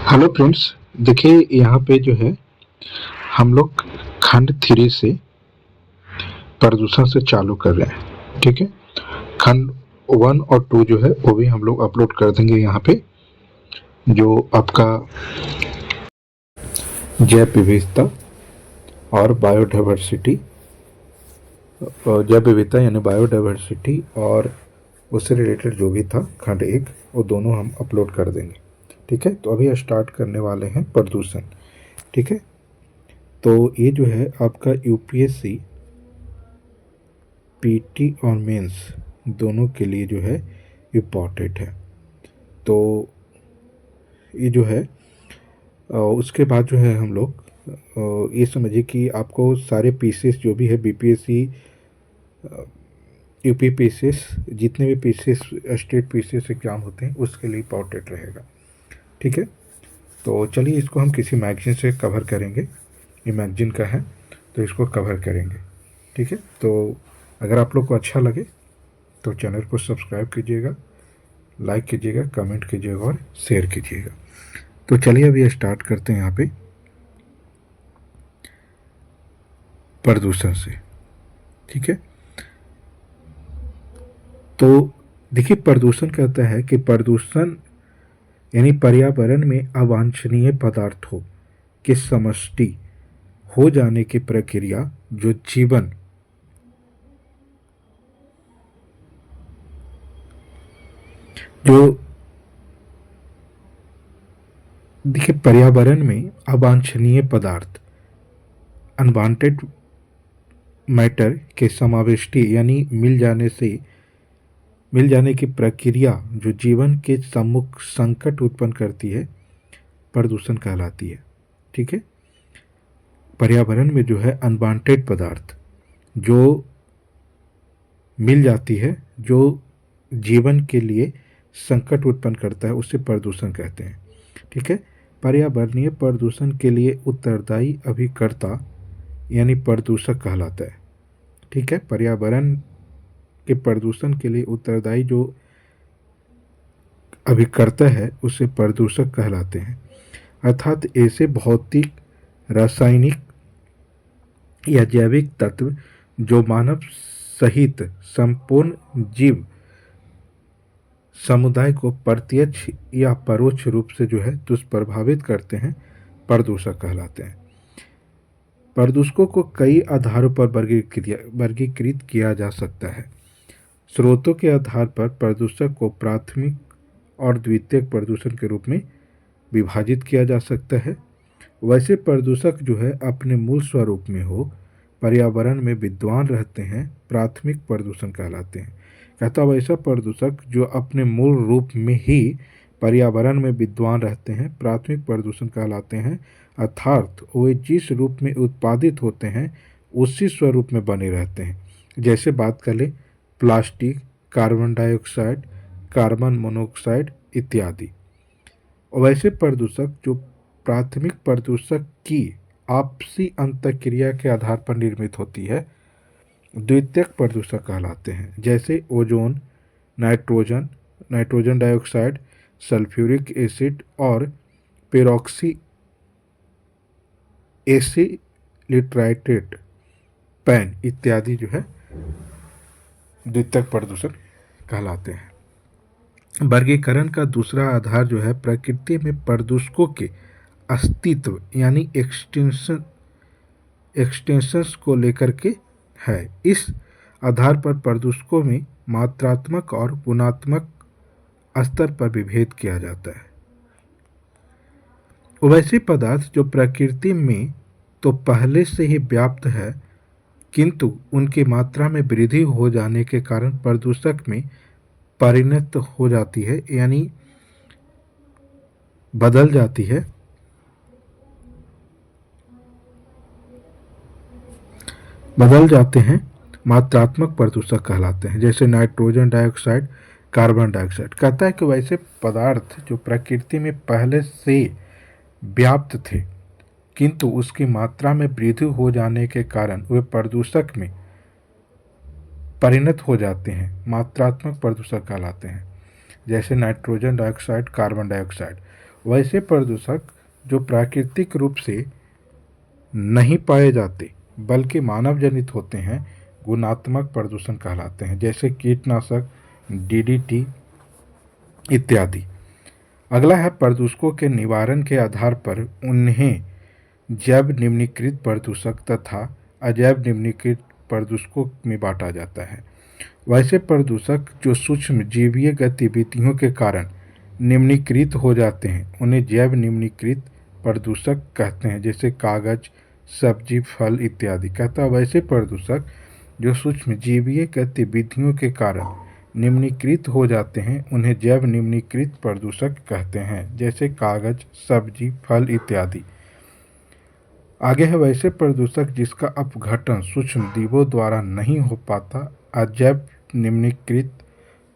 Hello friends. देखिए यहाँ पे जो है हम लोग खंड 3 से प्रदूषण से चालू कर रहे हैं। ठीक है, खंड 1 और 2 जो है वो भी हम लोग अपलोड कर देंगे यहाँ पे। जो आपका जैव विविधता और बायोडाइवर्सिटी, जैव विविधता यानी बायोडाइवर्सिटी और उससे रिलेटेड जो भी था खंड 1, वो दोनों हम अपलोड कर देंगे। ठीक है, तो अभी स्टार्ट करने वाले हैं प्रदूषण। ठीक है, तो ये जो है आपका यूपीएससी पीटी और मेंस दोनों के लिए जो है इम्पॉर्टेंट है। तो ये जो है उसके बाद जो है हम लोग ये समझिए कि आपको सारे पीसीएस जो भी है बीपीएससी यूपी पीसीएस, जितने भी पीसीएस स्टेट पीसीएस एग्ज़ाम होते हैं उसके लिए इम्पॉर्टेंट रहेगा। ठीक है, तो चलिए इसको हम किसी मैगजीन से कवर करेंगे। ये मैगजीन का है तो इसको कवर करेंगे। ठीक है, तो अगर आप लोग को अच्छा लगे तो चैनल को सब्सक्राइब कीजिएगा, लाइक कीजिएगा, कमेंट कीजिएगा और शेयर कीजिएगा। तो चलिए अभी स्टार्ट करते हैं यहाँ पे प्रदूषण से। ठीक है, तो देखिए प्रदूषण कहता है कि प्रदूषण यानी पर्यावरण में अवांछनीय पदार्थों के समष्टि हो जाने की प्रक्रिया जो देखिए पर्यावरण में अवांछनीय पदार्थ अनवांटेड मैटर के समाविष्टि यानी मिल जाने की प्रक्रिया जो जीवन के सम्मुख संकट उत्पन्न करती है, प्रदूषण कहलाती है। ठीक है, पर्यावरण में जो है अनवांटेड पदार्थ जो मिल जाती है, जो जीवन के लिए संकट उत्पन्न करता है, उसे प्रदूषण कहते हैं। ठीक है, पर्यावरणीय प्रदूषण के लिए उत्तरदायी अभिकर्ता यानी प्रदूषक कहलाता है। ठीक है, पर्यावरण के प्रदूषण के लिए उत्तरदायी जो अभिकर्ता है उसे प्रदूषक कहलाते हैं। अर्थात ऐसे भौतिक, रासायनिक या जैविक तत्व जो मानव सहित संपूर्ण जीव समुदाय को प्रत्यक्ष या परोक्ष रूप से जो है दुष्प्रभावित करते हैं, प्रदूषक कहलाते हैं। प्रदूषकों को कई आधारों पर वर्गीकृत किया जा सकता है। स्रोतों के आधार पर प्रदूषक को प्राथमिक और द्वितीयक प्रदूषण के रूप में विभाजित किया जा सकता है। वैसे प्रदूषक जो है अपने मूल स्वरूप में हो, पर्यावरण में विद्वान रहते हैं, प्राथमिक प्रदूषण कहलाते हैं। कहता वैसा प्रदूषक जो अपने मूल रूप में ही पर्यावरण में विद्वान रहते हैं, प्राथमिक प्रदूषण कहलाते हैं। अर्थात वे जिस रूप में उत्पादित होते हैं उसी स्वरूप में बने रहते हैं। जैसे बात कर ले plastic, carbon dioxide, carbon monoxide इत्यादि। वैसे प्रदूषक जो प्राथमिक प्रदूषक की आपसी अंतःक्रिया के आधार पर निर्मित होती है, द्वितीयक प्रदूषक कहलाते हैं। जैसे ozone, nitrogen dioxide, sulphuric acid और पेरोक्सी एसिलिट्राइटेट पैन इत्यादि जो है द्वितीयक प्रदूषण कहलाते हैं। वर्गीकरण का दूसरा आधार जो है प्रकृति में प्रदूषकों के अस्तित्व यानी एक्सटेंशंस को लेकर के है। इस आधार पर प्रदूषकों में मात्रात्मक और गुणात्मक स्तर पर विभेद किया जाता है। वैसे पदार्थ जो प्रकृति में तो पहले से ही व्याप्त है, किंतु उनकी मात्रा में वृद्धि हो जाने के कारण प्रदूषक में परिणत हो जाती है यानी बदल जाती है, बदल जाते हैं, मात्रात्मक प्रदूषक कहलाते हैं। जैसे नाइट्रोजन डाइऑक्साइड, कार्बन डाइऑक्साइड। कहता है कि वैसे पदार्थ जो प्रकृति में पहले से व्याप्त थे, किंतु उसकी मात्रा में वृद्धि हो जाने के कारण वे प्रदूषक में परिणत हो जाते हैं, मात्रात्मक प्रदूषक कहलाते हैं। जैसे नाइट्रोजन डाइऑक्साइड, कार्बन डाइऑक्साइड। वैसे प्रदूषक जो प्राकृतिक रूप से नहीं पाए जाते बल्कि मानव जनित होते हैं गुणात्मक प्रदूषण कहलाते हैं, जैसे कीटनाशक, डीडीटी इत्यादि। अगला है प्रदूषकों के निवारण के आधार पर उन्हें जैव निम्नीकृत प्रदूषक तथा अजैव निम्नीकृत प्रदूषकों में बांटा जाता है। वैसे प्रदूषक जो सूक्ष्म जीवीय गतिविधियों के कारण निम्नीकृत हो जाते हैं उन्हें जैव निम्नीकृत प्रदूषक कहते हैं, जैसे कागज, सब्जी, फल इत्यादि। कहता है वैसे प्रदूषक जो सूक्ष्म जीवीय गतिविधियों के कारण निम्नीकृत हो जाते हैं उन्हें जैव निम्नीकृत प्रदूषक कहते हैं, जैसे कागज, सब्जी, फल इत्यादि। आगे है वैसे प्रदूषक जिसका अपघटन सूक्ष्म जीवों द्वारा नहीं हो पाता अजैव निम्नीकृत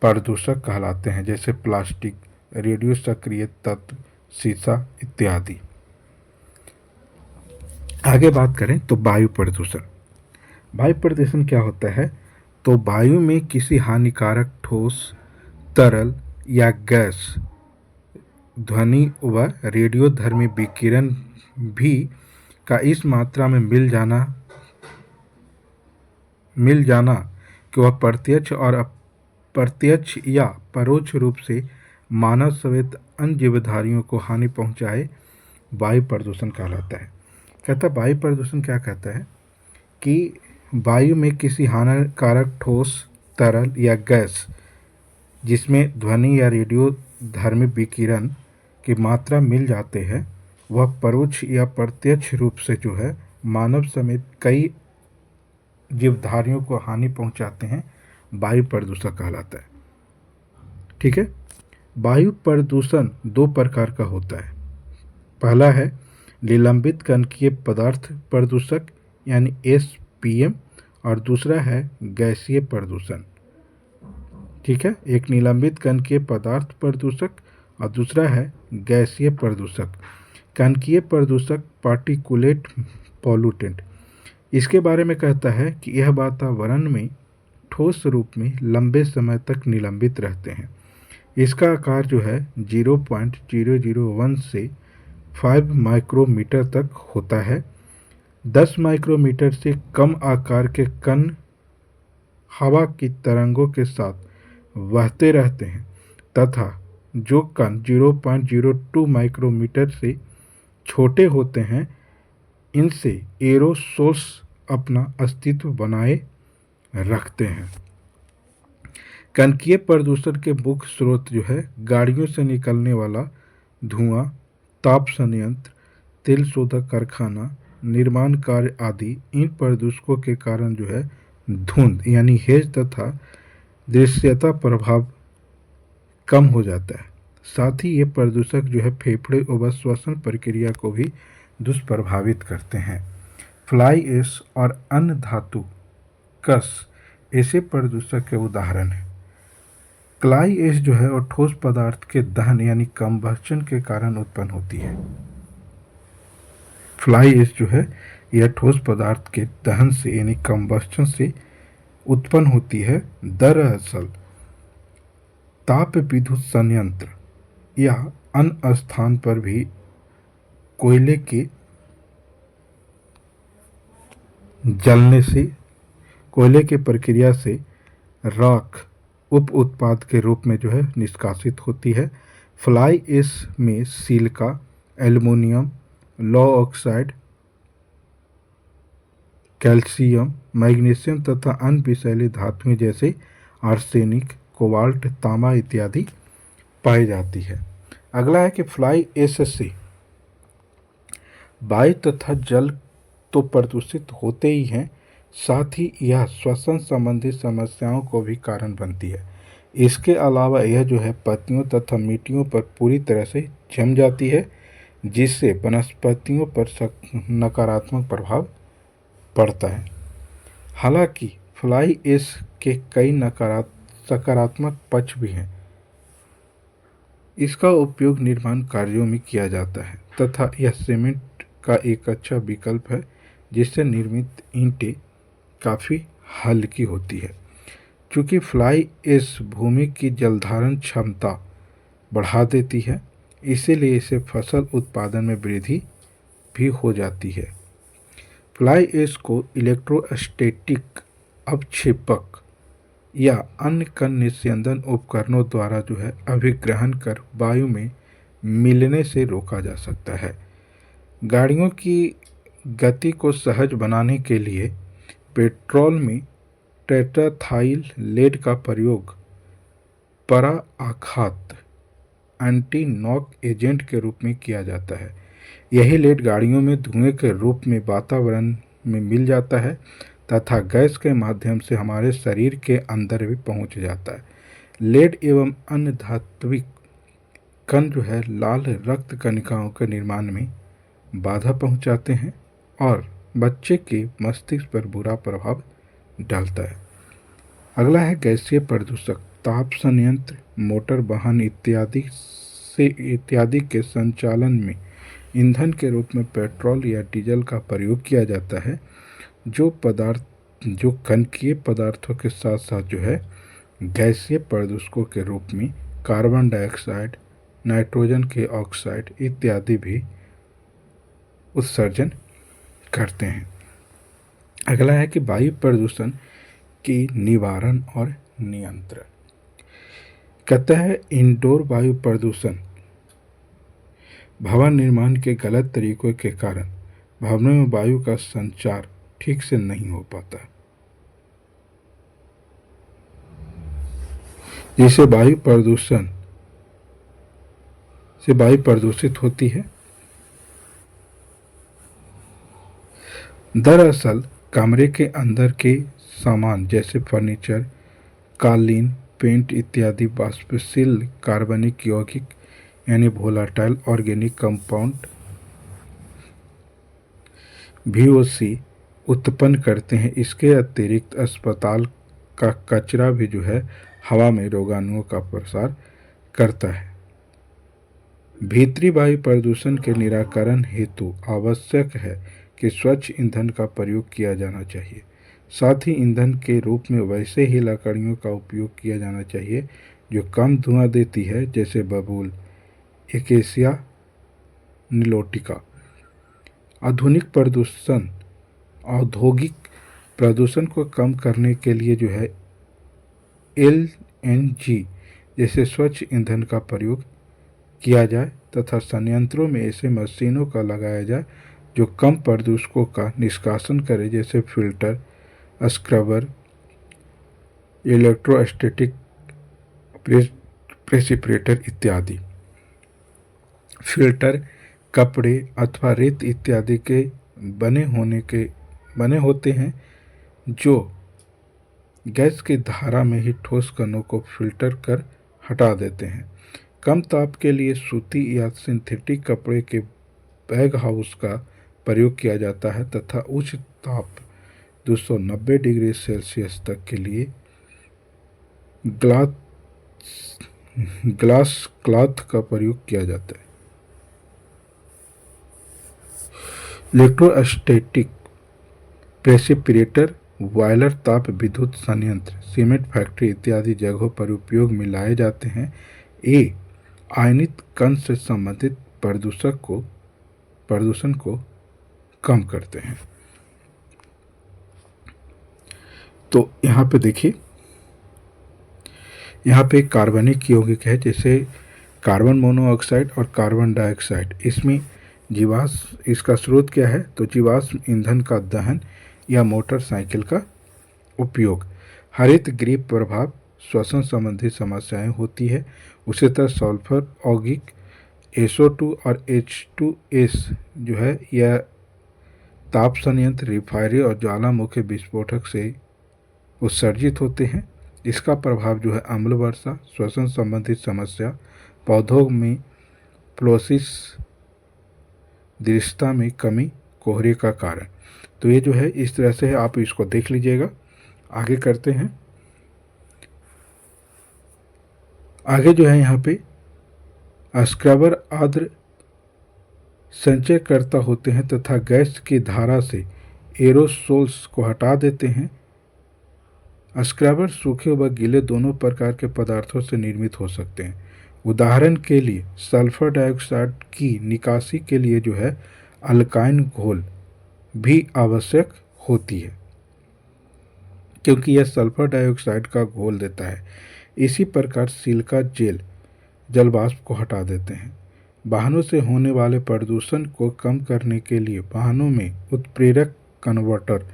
प्रदूषक कहलाते हैं, जैसे प्लास्टिक, रेडियो सक्रिय तत्व, शीशा इत्यादि। आगे बात करें तो वायु प्रदूषण। वायु प्रदूषण क्या होता है? तो वायु में किसी हानिकारक ठोस, तरल या गैस, ध्वनि व रेडियोधर्मी विकिरण भी का इस मात्रा में मिल जाना कि वह प्रत्यक्ष और अप्रत्यक्ष या परोक्ष रूप से मानव समेत अन्य जीवधारियों को हानि पहुंचाए वायु प्रदूषण कहलाता है। कहता वायु प्रदूषण क्या कहता है कि वायु में किसी हानिकारक ठोस, तरल या गैस जिसमें ध्वनि या रेडियोधर्मी विकिरण की मात्रा मिल जाते हैं वह परोक्ष या प्रत्यक्ष रूप से जो है मानव समेत कई जीवधारियों को हानि पहुंचाते हैं, वायु प्रदूषण कहलाता है। ठीक है। वायु प्रदूषण दो प्रकार का होता है। पहला है निलंबित कणकीय पदार्थ प्रदूषक यानी एसपीएम और दूसरा है गैसीय प्रदूषण। ठीक है। एक निलंबित कणकीय पदार्थ प्रदूषक और दूसरा है गैसीय प्रदूषक। कणकीय प्रदूषक पार्टिकुलेट पॉल्यूटेंट। इसके बारे में कहता है कि यह वातावरण में ठोस रूप में लंबे समय तक निलंबित रहते हैं। इसका आकार जो है 0.001 से 5 माइक्रोमीटर तक होता है। 10 माइक्रोमीटर से कम आकार के कण हवा की तरंगों के साथ बहते रहते हैं तथा जो कण 0.02 माइक्रोमीटर से छोटे होते हैं इनसे एरोसोल्स अपना अस्तित्व बनाए रखते हैं। कणकीय प्रदूषण के मुख्य स्रोत जो है गाड़ियों से निकलने वाला धुआं, ताप संयंत्र, तेल शोधक कारखाना, निर्माण कार्य आदि। इन प्रदूषकों के कारण जो है धुंध यानी हेज तथा दृश्यता प्रभाव कम हो जाता है। साथ ही ये प्रदूषक जो है फेफड़े व श्वसन प्रक्रिया को भी दुष्प्रभावित करते हैं। फ्लाई ऐश और अन्य धातु कस ऐसे प्रदूषक के उदाहरण हैं। फ्लाई ऐश जो है और ठोस पदार्थ के दहन यानी कंबस्चन के कारण उत्पन्न होती है। फ्लाई ऐश जो है यह ठोस पदार्थ के दहन से यानी कंबस्चन से उत्पन्न होती है। दरअसल ताप विद्युत संयंत्र या अन्य स्थान पर भी कोयले के जलने से, कोयले की प्रक्रिया से राख उप उत्पाद के रूप में जो है निष्कासित होती है। फ्लाई ऐश में सिलिका, एल्युमिनियम, लौह ऑक्साइड, कैल्शियम, मैग्नीशियम तथा अन्य विषैली धातुएं जैसे आर्सेनिक, कोबाल्ट, तांबा इत्यादि पाई जाती है। अगला है कि फ्लाई ऐश से वायु तथा जल तो प्रदूषित होते ही हैं, साथ ही यह श्वसन संबंधी समस्याओं को भी कारण बनती है। इसके अलावा यह जो है पत्तियों तथा मिट्टियों पर पूरी तरह से जम जाती है, जिससे वनस्पतियों पर नकारात्मक प्रभाव पड़ता है। हालांकि फ्लाई ऐश के कई सकारात्मक पक्ष भी हैं। इसका उपयोग निर्माण कार्यों में किया जाता है तथा यह सीमेंट का एक अच्छा विकल्प है, जिससे निर्मित ईंटें काफ़ी हल्की होती है। चूँकि फ्लाई ऐश भूमि की जलधारण क्षमता बढ़ा देती है, इसीलिए इससे फसल उत्पादन में वृद्धि भी हो जाती है। फ्लाई ऐश को इलेक्ट्रोस्टैटिक अवक्षेपक या अन्य कण निस्यंदन उपकरणों द्वारा जो है अभिग्रहण कर वायु में मिलने से रोका जा सकता है। गाड़ियों की गति को सहज बनाने के लिए पेट्रोल में टेट्राथाइल लेड का प्रयोग पराआघात एंटी नॉक एजेंट के रूप में किया जाता है। यही लेड गाड़ियों में धुएं के रूप में वातावरण में मिल जाता है तथा गैस के माध्यम से हमारे शरीर के अंदर भी पहुंच जाता है। लेड एवं अन्य धात्विक कण जो है लाल रक्त कणिकाओं के निर्माण में बाधा पहुंचाते हैं और बच्चे के मस्तिष्क पर बुरा प्रभाव डालता है। अगला है गैसीय प्रदूषक। ताप संयंत्र, मोटर वाहन इत्यादि के संचालन में ईंधन के रूप में पेट्रोल या डीजल का प्रयोग किया जाता है, जो कणकीय पदार्थों के साथ साथ जो है गैसीय प्रदूषकों के रूप में कार्बन डाइऑक्साइड, नाइट्रोजन के ऑक्साइड इत्यादि भी उत्सर्जन करते हैं। अगला है कि वायु प्रदूषण की निवारण और नियंत्रण। कहता है इंडोर वायु प्रदूषण भवन निर्माण के गलत तरीकों के कारण भवनों में वायु का संचार ठीक से नहीं हो पाता, जिससे वायु प्रदूषित होती है। दरअसल कमरे के अंदर के सामान जैसे फर्नीचर, कालीन, पेंट इत्यादि वाष्पशील कार्बनिक यौगिक यानी वोलाटाइल ऑर्गेनिक कंपाउंड VOC उत्पन्न करते हैं। इसके अतिरिक्त अस्पताल का कचरा भी जो है हवा में रोगाणुओं का प्रसार करता है। भीतरी वायु प्रदूषण के निराकरण हेतु आवश्यक है कि स्वच्छ ईंधन का प्रयोग किया जाना चाहिए। साथ ही ईंधन के रूप में वैसे ही लकड़ियों का उपयोग किया जाना चाहिए जो कम धुआं देती है, जैसे बबूल, एकेसिया निलोटिका। औद्योगिक प्रदूषण को कम करने के लिए जो है LNG जैसे स्वच्छ ईंधन का प्रयोग किया जाए तथा संयंत्रों में ऐसे मशीनों का लगाया जाए जो कम प्रदूषकों का निष्कासन करे, जैसे फिल्टर, स्क्रबर, इलेक्ट्रोस्टैटिक प्रेसिपिटेटर इत्यादि। फिल्टर कपड़े अथवा रेत इत्यादि के बने होते हैं जो गैस की धारा में ही ठोस कणों को फिल्टर कर हटा देते हैं। कम ताप के लिए सूती या सिंथेटिक कपड़े के बैग हाउस का प्रयोग किया जाता है तथा उच्च ताप 290 डिग्री सेल्सियस तक के लिए ग्लास क्लॉथ का प्रयोग किया जाता है। इलेक्ट्रोस्टैटिक प्रेसिपिटेटर बॉयलर, ताप विद्युत संयंत्र, सीमेंट फैक्ट्री इत्यादि जगहों पर उपयोग में लाए जाते हैं। ये आयनित कण से संबंधित प्रदूषण को कम करते हैं। तो यहाँ पे देखिए, यहाँ पे कार्बनिक यौगिक है जैसे कार्बन मोनोऑक्साइड और कार्बन डाइऑक्साइड। इसमें इसका स्रोत क्या है? तो जीवाश्म ईंधन का दहन या मोटरसाइकिल का उपयोग। हरित गृह प्रभाव श्वसन संबंधी समस्याएं होती है। उसी तरह सल्फर, औगिक, SO2 और H2S जो है यह ताप संयंत्र, रिफाइनरी और ज्वालामुखी विस्फोटक से उत्सर्जित होते हैं। इसका प्रभाव जो है अम्ल वर्षा, श्वसन संबंधी समस्या, पौधों में फ्लोसिस, दृश्यता में कमी, कोहरे का कारण। तो ये जो है इस तरह से है, आप इसको देख लीजिएगा। आगे करते हैं। आगे जो है यहाँ पे स्क्रबर आर्द्र संचयकर्ता होते हैं तथा गैस की धारा से एरोसोल्स को हटा देते हैं। स्क्रबर सूखे व गीले दोनों प्रकार के पदार्थों से निर्मित हो सकते हैं उदाहरण के लिए सल्फर डाइऑक्साइड की निकासी के लिए जो है अल्काइन घोल भी आवश्यक होती है, क्योंकि यह सल्फर डाइऑक्साइड का घोल देता है। इसी प्रकार सिलिका जेल जल वाष्प को हटा देते हैं। वाहनों से होने वाले प्रदूषण को कम करने के लिए वाहनों में उत्प्रेरक कन्वर्टर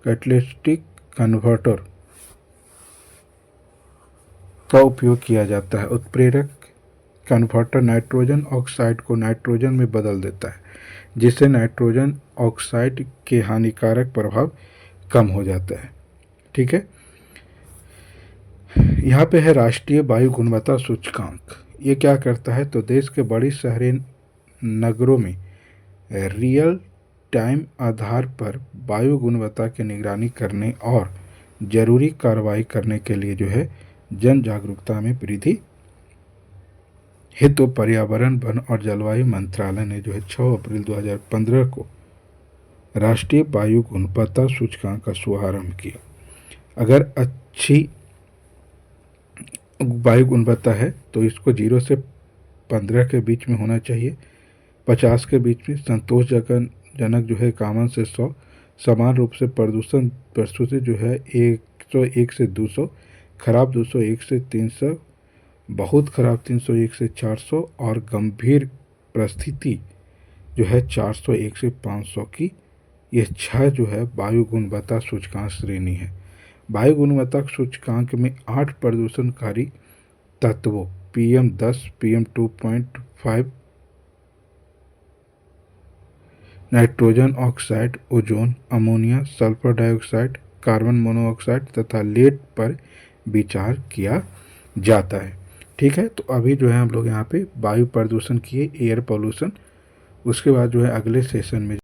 कैटलिस्टिक कन्वर्टर का उपयोग किया जाता है। उत्प्रेरक कन्वर्टर नाइट्रोजन ऑक्साइड को नाइट्रोजन में बदल देता है, जिससे नाइट्रोजन ऑक्साइड के हानिकारक प्रभाव कम हो जाता है। ठीक है, यहाँ पे है राष्ट्रीय वायु गुणवत्ता सूचकांक। ये क्या करता है, तो देश के बड़ी शहरी नगरों में रियल टाइम आधार पर वायु गुणवत्ता की निगरानी करने और जरूरी कार्रवाई करने के लिए जो है जन जागरूकता में वृद्धि हेतु पर्यावरण, वन और जलवायु मंत्रालय ने जो है 6 अप्रैल 2015 को राष्ट्रीय वायु गुणवत्ता सूचकांक का शुभारंभ किया। अगर अच्छी वायु गुणवत्ता है तो इसको 0 से 15 के बीच में होना चाहिए, 50 के बीच में संतोषजनक जो है 51 से 100, समान रूप से प्रस्तुति जो है 101 से 200, खराब 201 से 300, बहुत खराब 301 से 400 और गंभीर परिस्थिति जो है 401 से 500 की। ये 6 जो है वायु गुणवत्ता सूचकांक श्रेणी है। वायु गुणवत्ता सूचकांक में 8 प्रदूषणकारी तत्वों PM10, PM2.5, nitrogen oxide, ozone, ammonia, sulphur dioxide, carbon monoxide तथा लेड पर विचार किया जाता है। ठीक है, तो अभी जो है हम लोग यहाँ पे वायु प्रदूषण किए, एयर पोल्यूशन। उसके बाद जो है अगले सेशन में